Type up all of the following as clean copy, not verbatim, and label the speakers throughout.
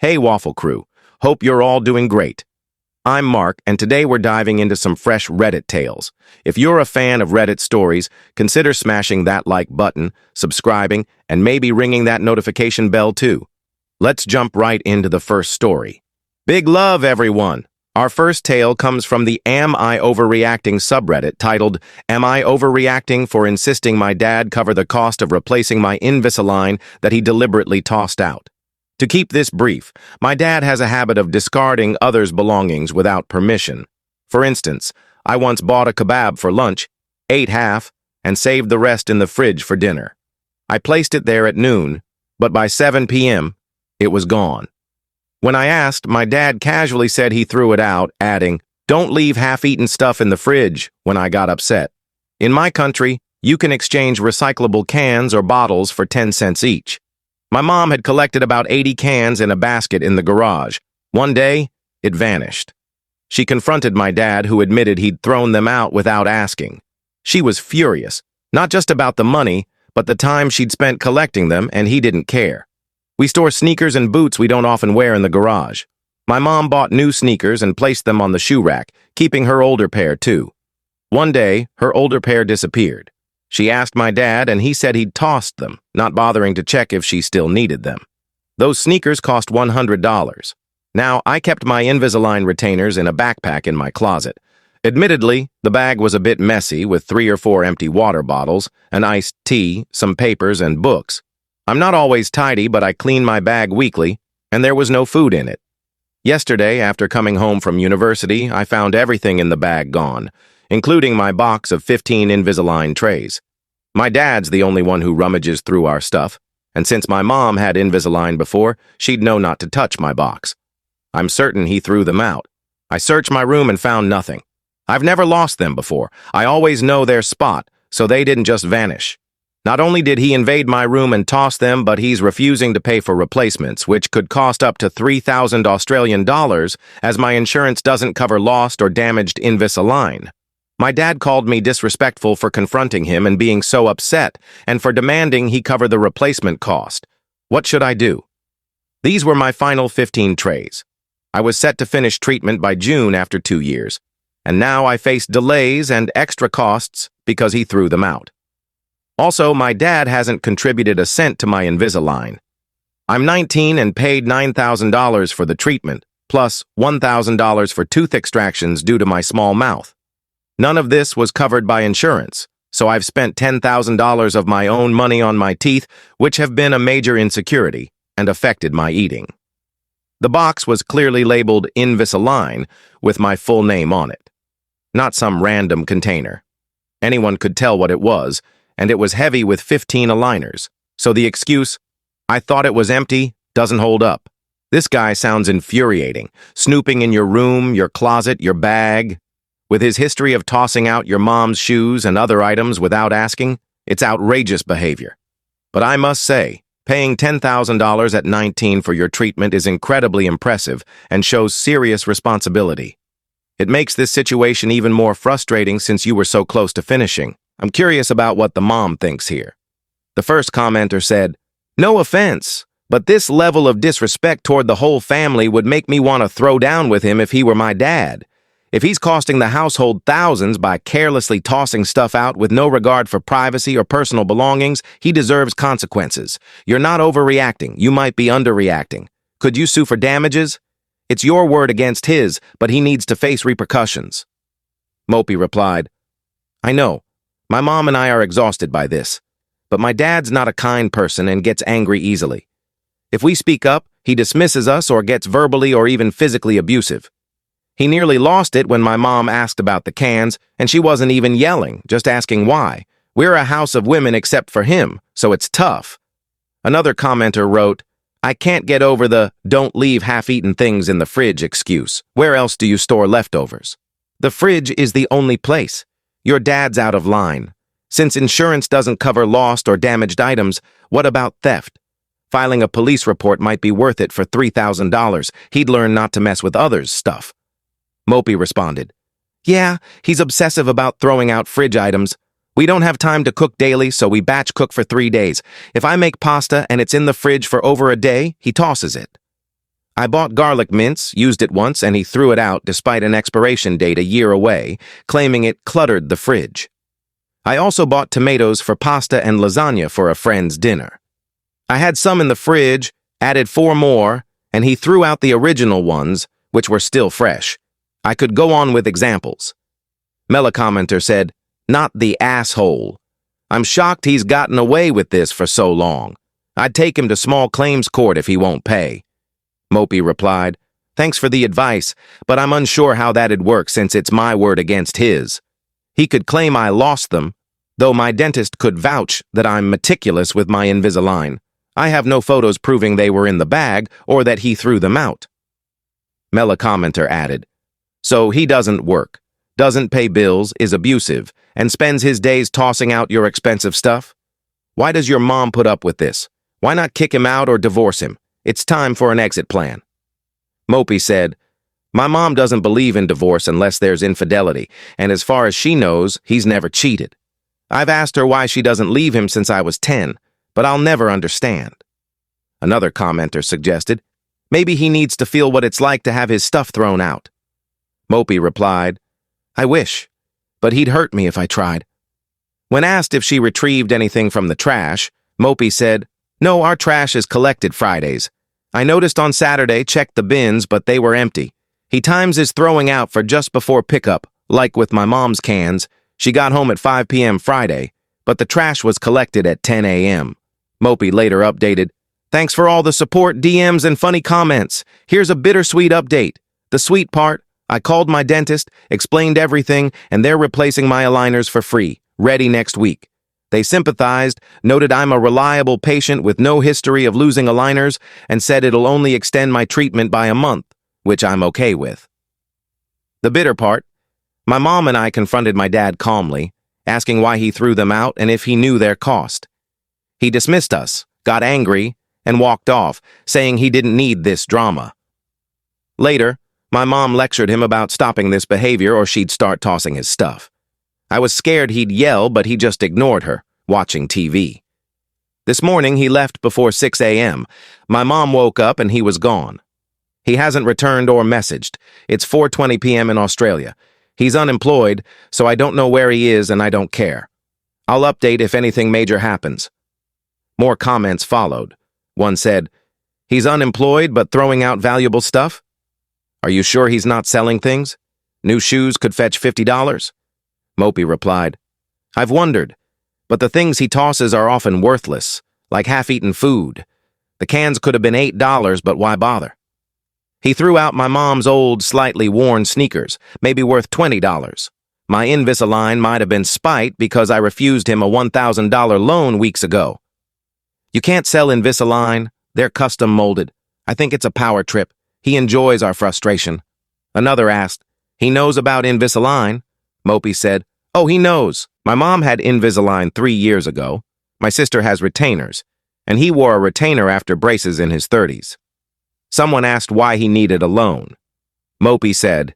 Speaker 1: Hey Waffle Crew, hope you're all doing great. I'm Mark, and today we're diving into some fresh Reddit tales. If you're a fan of Reddit stories, consider smashing that like button, subscribing, and maybe ringing that notification bell too. Let's jump right into the first story. Big love, everyone! Our first tale comes from the Am I Overreacting subreddit titled, Am I Overreacting for Insisting My Dad Cover the Cost of Replacing My Invisalign that he deliberately tossed out? To keep this brief, my dad has a habit of discarding others' belongings without permission. For instance, I once bought a kebab for lunch, ate half, and saved the rest in the fridge for dinner. I placed it there at noon, but by 7 p.m., it was gone. When I asked, my dad casually said he threw it out, adding, "Don't leave half-eaten stuff in the fridge," when I got upset. In my country, you can exchange recyclable cans or bottles for 10 cents each. My mom had collected about 80 cans in a basket in the garage. One day, it vanished. She confronted my dad, who admitted he'd thrown them out without asking. She was furious, not just about the money, but the time she'd spent collecting them, and he didn't care. We store sneakers and boots we don't often wear in the garage. My mom bought new sneakers and placed them on the shoe rack, keeping her older pair too. One day, her older pair disappeared. She asked my dad, and he said he'd tossed them, not bothering to check if she still needed them. Those sneakers cost $100. Now, I kept my Invisalign retainers in a backpack in my closet. Admittedly, the bag was a bit messy with 3 or 4 empty water bottles, an iced tea, some papers, and books. I'm not always tidy, but I clean my bag weekly, and there was no food in it. Yesterday, after coming home from university, I found everything in the bag gone, including my box of 15 Invisalign trays. My dad's the only one who rummages through our stuff, and since my mom had Invisalign before, she'd know not to touch my box. I'm certain he threw them out. I searched my room and found nothing. I've never lost them before. I always know their spot, so they didn't just vanish. Not only did he invade my room and toss them, but he's refusing to pay for replacements, which could cost up to 3,000 Australian dollars, as my insurance doesn't cover lost or damaged Invisalign. My dad called me disrespectful for confronting him and being so upset, and for demanding he cover the replacement cost. What should I do? These were my final 15 trays. I was set to finish treatment by June after 2 years, and now I face delays and extra costs because he threw them out. Also, my dad hasn't contributed a cent to my Invisalign. I'm 19 and paid $9,000 for the treatment, plus $1,000 for tooth extractions due to my small mouth. None of this was covered by insurance, so I've spent $10,000 of my own money on my teeth, which have been a major insecurity and affected my eating. The box was clearly labeled Invisalign with my full name on it, not some random container. Anyone could tell what it was, and it was heavy with 15 aligners, so the excuse, "I thought it was empty," doesn't hold up. This guy sounds infuriating, snooping in your room, your closet, your bag. With his history of tossing out your mom's shoes and other items without asking, it's outrageous behavior. But I must say, paying $10,000 at 19 for your treatment is incredibly impressive and shows serious responsibility. It makes this situation even more frustrating since you were so close to finishing. I'm curious about what the mom thinks here. The first commenter said, "No offense, but this level of disrespect toward the whole family would make me want to throw down with him if he were my dad. If he's costing the household thousands by carelessly tossing stuff out with no regard for privacy or personal belongings, he deserves consequences. You're not overreacting. You might be underreacting. Could you sue for damages? It's your word against his, but he needs to face repercussions." Mopey replied, "I know. My mom and I are exhausted by this. But my dad's not a kind person and gets angry easily. If we speak up, he dismisses us or gets verbally or even physically abusive. He nearly lost it when my mom asked about the cans, and she wasn't even yelling, just asking why. We're a house of women except for him, so it's tough." Another commenter wrote, "I can't get over the 'don't leave half-eaten things in the fridge' excuse. Where else do you store leftovers? The fridge is the only place. Your dad's out of line. Since insurance doesn't cover lost or damaged items, what about theft? Filing a police report might be worth it for $3,000. He'd learn not to mess with others' stuff." Mopey responded, "Yeah, he's obsessive about throwing out fridge items. We don't have time to cook daily, so we batch cook for 3 days. If I make pasta and it's in the fridge for over a day, he tosses it. I bought garlic mints, used it once, and he threw it out despite an expiration date a year away, claiming it cluttered the fridge. I also bought tomatoes for pasta and lasagna for a friend's dinner. I had some in the fridge, added 4 more, and he threw out the original ones, which were still fresh. I could go on with examples. Mela commenter said, "Not the asshole. I'm shocked he's gotten away with this for so long. I'd take him to small claims court if he won't pay." Mopey replied, "Thanks for the advice, but I'm unsure how that'd work since it's my word against his. He could claim I lost them, though my dentist could vouch that I'm meticulous with my Invisalign. I have no photos proving they were in the bag or that he threw them out." Mela commenter added, "So he doesn't work, doesn't pay bills, is abusive, and spends his days tossing out your expensive stuff? Why does your mom put up with this? Why not kick him out or divorce him? It's time for an exit plan." Mopey said, "My mom doesn't believe in divorce unless there's infidelity, and as far as she knows, he's never cheated. I've asked her why she doesn't leave him since I was 10, but I'll never understand." Another commenter suggested, "Maybe he needs to feel what it's like to have his stuff thrown out." Mopey replied, "I wish, but he'd hurt me if I tried." When asked if she retrieved anything from the trash, Mopey said, "No, our trash is collected Fridays. I noticed on Saturday, checked the bins, but they were empty. He times his throwing out for just before pickup, like with my mom's cans. She got home at 5 p.m. Friday, but the trash was collected at 10 a.m. Mopey later updated, "Thanks for all the support, DMs, and funny comments. Here's a bittersweet update. The sweet part, I called my dentist, explained everything, and they're replacing my aligners for free, ready next week. They sympathized, noted I'm a reliable patient with no history of losing aligners, and said it'll only extend my treatment by a month, which I'm okay with." The bitter part, my mom and I confronted my dad calmly, asking why he threw them out and if he knew their cost. He dismissed us, got angry, and walked off, saying he didn't need this drama. Later, my mom lectured him about stopping this behavior or she'd start tossing his stuff. I was scared he'd yell, but he just ignored her, watching TV. This morning, he left before 6 a.m. My mom woke up and he was gone. He hasn't returned or messaged. It's 4:20 p.m. in Australia. He's unemployed, so I don't know where he is and I don't care. I'll update if anything major happens. More comments followed. One said, "He's unemployed but throwing out valuable stuff? Are you sure he's not selling things? New shoes could fetch $50? Mopey replied, "I've wondered, but the things he tosses are often worthless, like half-eaten food. The cans could have been $8, but why bother? He threw out my mom's old, slightly worn sneakers, maybe worth $20. My Invisalign might have been spite because I refused him a $1,000 loan weeks ago. You can't sell Invisalign. They're custom molded. I think it's a power trip. He enjoys our frustration." Another asked, "He knows about Invisalign?" Mopey said, "Oh, he knows. My mom had Invisalign 3 years ago. My sister has retainers, and he wore a retainer after braces in his 30s. Someone asked why he needed a loan. Mopey said,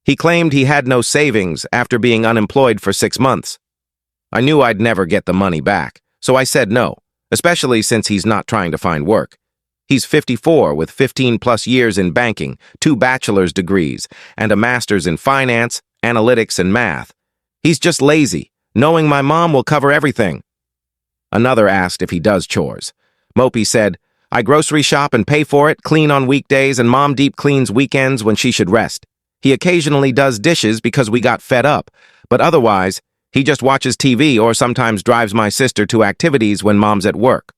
Speaker 1: "He claimed he had no savings after being unemployed for 6 months. I knew I'd never get the money back, so I said no, especially since he's not trying to find work. He's 54 with 15-plus years in banking, 2 bachelor's degrees, and a master's in finance, analytics, and math. He's just lazy, knowing my mom will cover everything." Another asked if he does chores. Mopey said, "I grocery shop and pay for it, clean on weekdays, and mom deep cleans weekends when she should rest. He occasionally does dishes because we got fed up, but otherwise, he just watches TV or sometimes drives my sister to activities when mom's at work."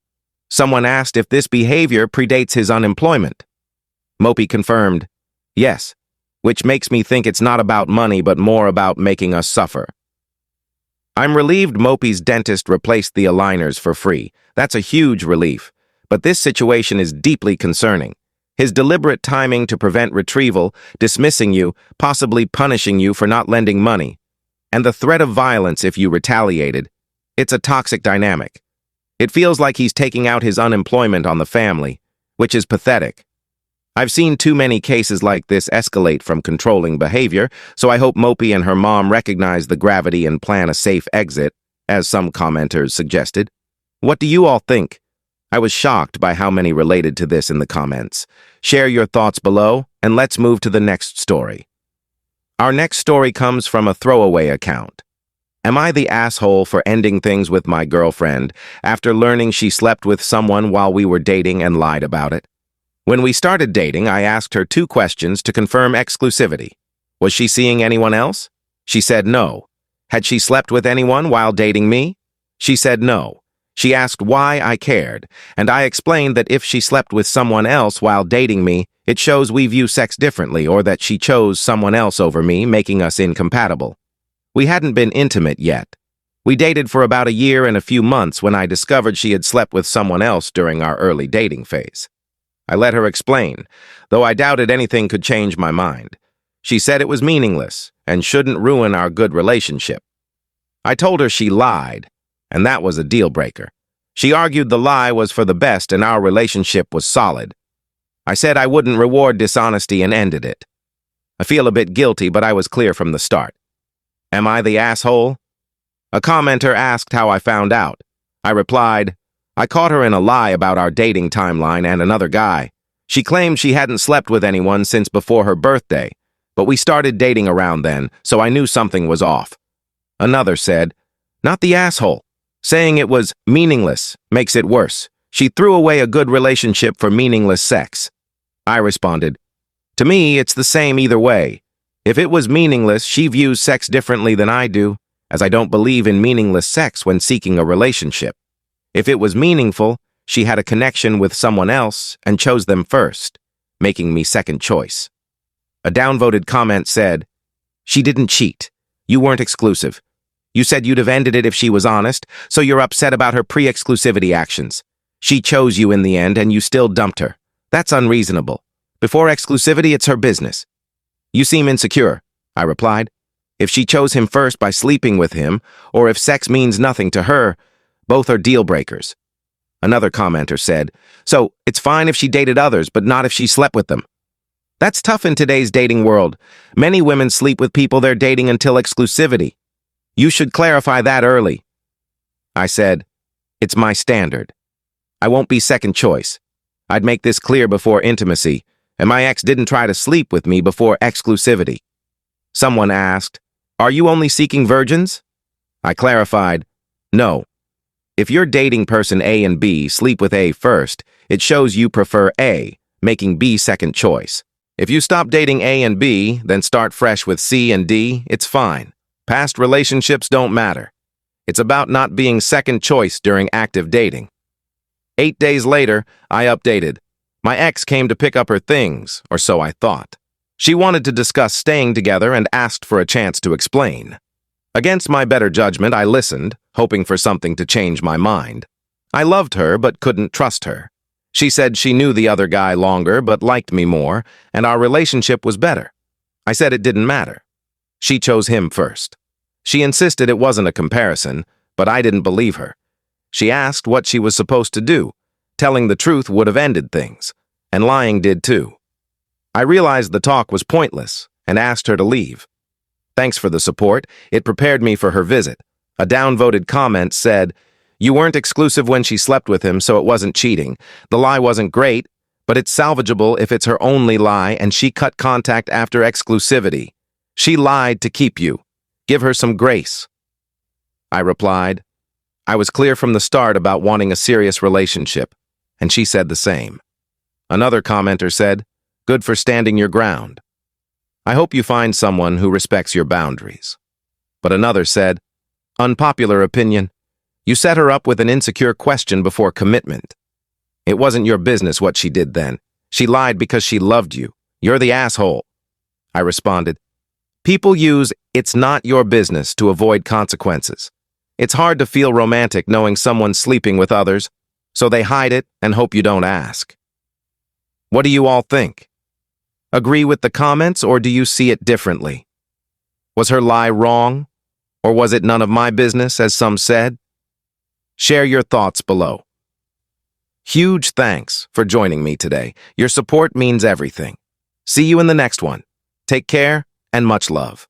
Speaker 1: Someone asked if this behavior predates his unemployment. Mopey confirmed, "Yes, which makes me think it's not about money but more about making us suffer." I'm relieved Mopey's dentist replaced the aligners for free. That's a huge relief. But this situation is deeply concerning. His deliberate timing to prevent retrieval, dismissing you, possibly punishing you for not lending money, and the threat of violence if you retaliated. It's a toxic dynamic. It feels like he's taking out his unemployment on the family, which is pathetic. I've seen too many cases like this escalate from controlling behavior, so I hope Mopey and her mom recognize the gravity and plan a safe exit, as some commenters suggested. What do you all think? I was shocked by how many related to this in the comments. Share your thoughts below, and let's move to the next story. Our next story comes from a throwaway account. Am I the asshole for ending things with my girlfriend after learning she slept with someone while we were dating and lied about it? When we started dating, I asked her 2 questions to confirm exclusivity. Was she seeing anyone else? She said no. Had she slept with anyone while dating me? She said no. She asked why I cared, and I explained that if she slept with someone else while dating me, it shows we view sex differently or that she chose someone else over me, making us incompatible. We hadn't been intimate yet. We dated for about a year and a few months when I discovered she had slept with someone else during our early dating phase. I let her explain, though I doubted anything could change my mind. She said it was meaningless and shouldn't ruin our good relationship. I told her she lied, and that was a deal breaker. She argued the lie was for the best and our relationship was solid. I said I wouldn't reward dishonesty and ended it. I feel a bit guilty, but I was clear from the start. Am I the asshole? A commenter asked how I found out. I replied, I caught her in a lie about our dating timeline and another guy. She claimed she hadn't slept with anyone since before her birthday, but we started dating around then, so I knew something was off. Another said, not the asshole. Saying it was meaningless makes it worse. She threw away a good relationship for meaningless sex. I responded, to me, it's the same either way. If it was meaningless, she views sex differently than I do, as I don't believe in meaningless sex when seeking a relationship. If it was meaningful, she had a connection with someone else and chose them first, making me second choice. A downvoted comment said, she didn't cheat. You weren't exclusive. You said you'd have ended it if she was honest, so you're upset about her pre-exclusivity actions. She chose you in the end and you still dumped her. That's unreasonable. Before exclusivity, it's her business. You seem insecure, I replied. If she chose him first by sleeping with him, or if sex means nothing to her, both are deal breakers. Another commenter said, so it's fine if she dated others, but not if she slept with them. That's tough in today's dating world. Many women sleep with people they're dating until exclusivity. You should clarify that early. I said, it's my standard. I won't be second choice. I'd make this clear before intimacy, and my ex didn't try to sleep with me before exclusivity. Someone asked, are you only seeking virgins? I clarified, no. If you're dating person A and B, sleep with A first, it shows you prefer A, making B second choice. If you stop dating A and B, then start fresh with C and D, it's fine. Past relationships don't matter. It's about not being second choice during active dating. 8 days later, I updated. My ex came to pick up her things, or so I thought. She wanted to discuss staying together and asked for a chance to explain. Against my better judgment, I listened, hoping for something to change my mind. I loved her but couldn't trust her. She said she knew the other guy longer but liked me more, and our relationship was better. I said it didn't matter. She chose him first. She insisted it wasn't a comparison, but I didn't believe her. She asked what she was supposed to do. Telling the truth would have ended things, and lying did too. I realized the talk was pointless and asked her to leave. Thanks for the support. It prepared me for her visit. A downvoted comment said, you weren't exclusive when she slept with him, so it wasn't cheating. The lie wasn't great, but it's salvageable if it's her only lie and she cut contact after exclusivity. She lied to keep you. Give her some grace. I replied, I was clear from the start about wanting a serious relationship, and she said the same. Another commenter said, good for standing your ground. I hope you find someone who respects your boundaries. But another said, unpopular opinion. You set her up with an insecure question before commitment. It wasn't your business what she did then. She lied because she loved you. You're the asshole. I responded, people use it's not your business to avoid consequences. It's hard to feel romantic knowing someone's sleeping with others, so they hide it and hope you don't ask. What do you all think? Agree with the comments or do you see it differently? Was her lie wrong? Or was it none of my business, as some said? Share your thoughts below. Huge thanks for joining me today. Your support means everything. See you in the next one. Take care and much love.